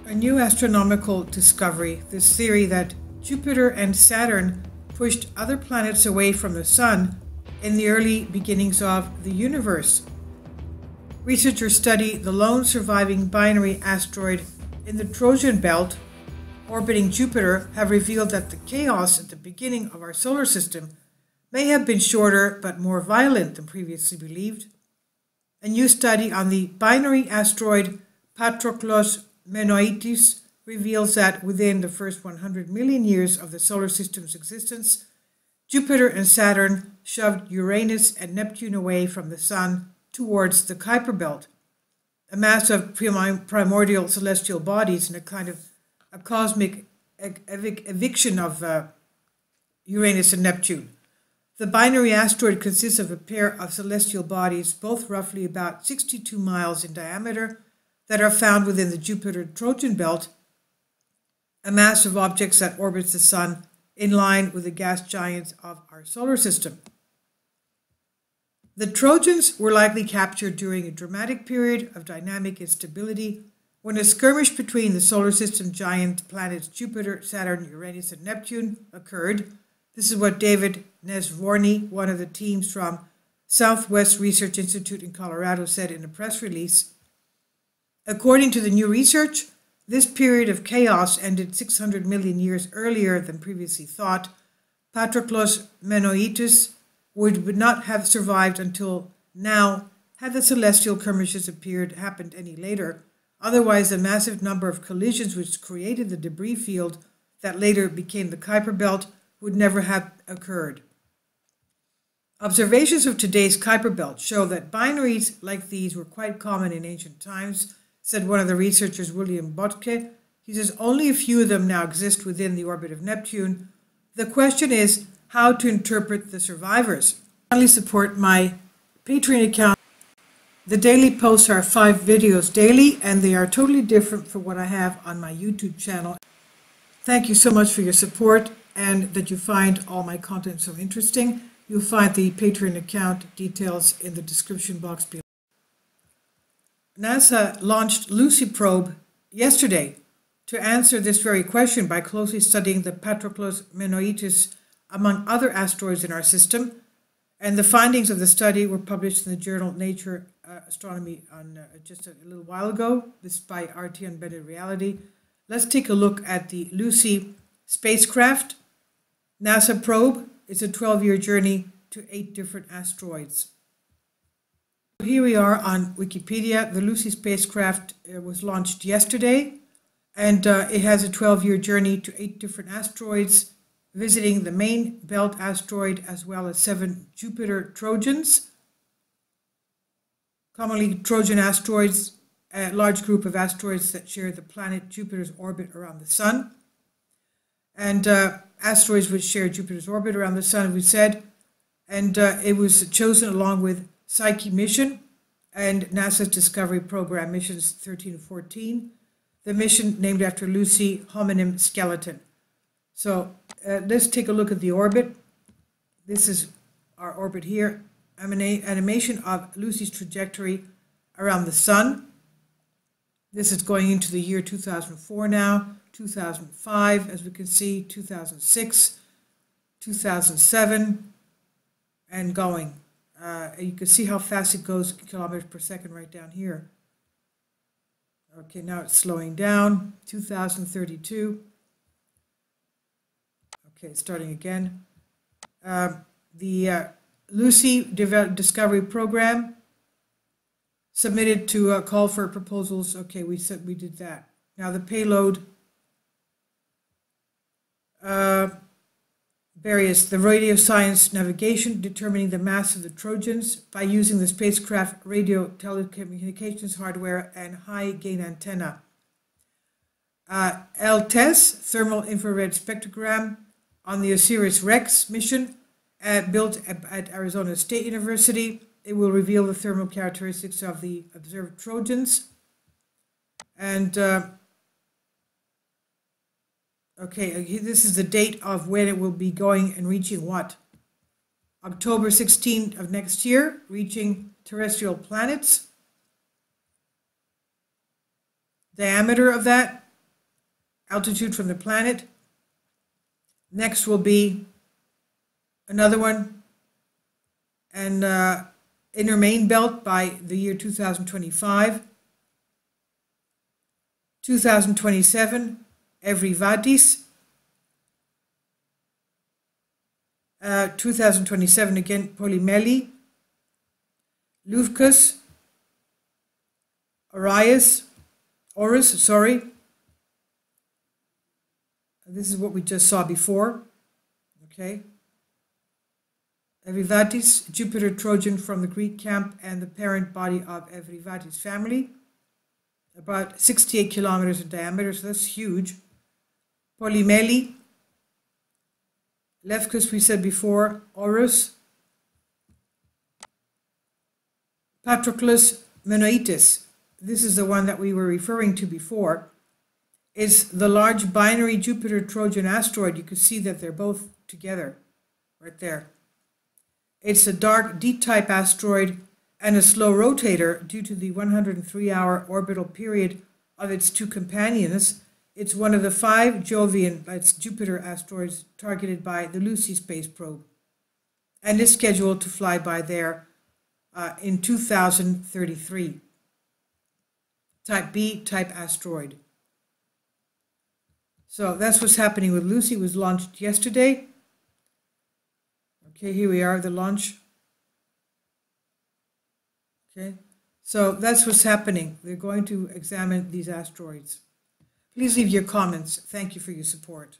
A new astronomical discovery, this theory that Jupiter and Saturn pushed other planets away from the Sun in the early beginnings of the universe. Researchers study the lone surviving binary asteroid in the Trojan Belt orbiting Jupiter have revealed that the chaos at the beginning of our solar system may have been shorter but more violent than previously believed. A new study on the binary asteroid Patroklos Menoitis reveals that within the first 100 million years of the solar system's existence, Jupiter and Saturn shoved Uranus and Neptune away from the Sun towards the Kuiper Belt, a mass of primordial celestial bodies in a kind of a cosmic eviction of Uranus and Neptune. The binary asteroid consists of a pair of celestial bodies, both roughly about 62 miles in diameter, that are found within the Jupiter-Trojan Belt, a mass of objects that orbits the Sun in line with the gas giants of our solar system. The Trojans were likely captured during a dramatic period of dynamic instability when a skirmish between the solar system giant planets Jupiter, Saturn, Uranus, and Neptune occurred. This is what David Nesvorny, one of the teams from Southwest Research Institute in Colorado, said in a press release. According to the new research, this period of chaos ended 600 million years earlier than previously thought. Patroklos Menoitis would not have survived until now had the celestial skirmishes happened any later. Otherwise, the massive number of collisions which created the debris field that later became the Kuiper Belt would never have occurred. Observations of today's Kuiper Belt show that binaries like these were quite common in ancient times, said one of the researchers, William Botke. He says only a few of them now exist within the orbit of Neptune. The question is how to interpret the survivors. Finally, support my Patreon account. The daily posts are 5 videos daily, and they are totally different from what I have on my YouTube channel. Thank you so much for your support and that you find all my content so interesting. You'll find the Patreon account details in the description box below. NASA launched Lucy probe yesterday to answer this very question by closely studying the Patroklos Menoitis among other asteroids in our system. And the findings of the study were published in the journal Nature Astronomy on just a little while ago. This is by RT Unbended Reality. Let's take a look at the Lucy spacecraft. NASA probe is a 12-year journey to 8 different asteroids. Here we are on Wikipedia. The Lucy spacecraft was launched yesterday, and it has a 12-year journey to 8 different asteroids, visiting the main belt asteroid as well as 7 Jupiter Trojans. Commonly Trojan asteroids, a large group of asteroids that share the planet Jupiter's orbit around the Sun. And asteroids which share Jupiter's orbit around the Sun, we said. And it was chosen along with Psyche mission and NASA's Discovery Program missions 13 and 14. The mission named after Lucy hominin skeleton. So let's take a look at the orbit. This is our orbit here. Animation of Lucy's trajectory around the Sun. This is going into the year 2004 now, 2005, as we can see, 2006, 2007, and going. You can see how fast it goes, kilometers per second right down here. Okay, now it's slowing down, 2032. Okay, starting again. The Lucy Discovery Program submitted to a call for proposals. Okay, we did that. Now the payload, the radio science navigation, determining the mass of the Trojans by using the spacecraft radio telecommunications hardware and high gain antenna. LTES, thermal infrared spectrogram on the OSIRIS-REx mission built at Arizona State University. It will reveal the thermal characteristics of the observed Trojans. And okay, this is the date of when it will be going and reaching what? October 16th of next year, reaching terrestrial planets. Diameter of that altitude from the planet. Next will be another one, and inner main belt by the year 2025. 2027, Evrivadis. 2027 again, Polymeli. Luvcus. Orus, sorry. This is what we just saw before. Okay. Evrivadis, Jupiter Trojan from the Greek camp and the parent body of Evrivadis family. About 68 kilometers in diameter, so that's huge. Polymeli. Levcus, we said before. Orus. Patroclus Menoitis. This is the one that we were referring to before. Is the large binary Jupiter Trojan asteroid. You can see that they're both together right there. It's a dark D-type asteroid and a slow rotator due to the 103-hour orbital period of its two companions. It's one of the 5 Jovian, that's Jupiter asteroids targeted by the Lucy space probe, and is scheduled to fly by there in 2033. Type B type asteroid. So that's what's happening with Lucy. It was launched yesterday. Okay, here we are, the launch. Okay, so that's what's happening. They're going to examine these asteroids. Please leave your comments. Thank you for your support.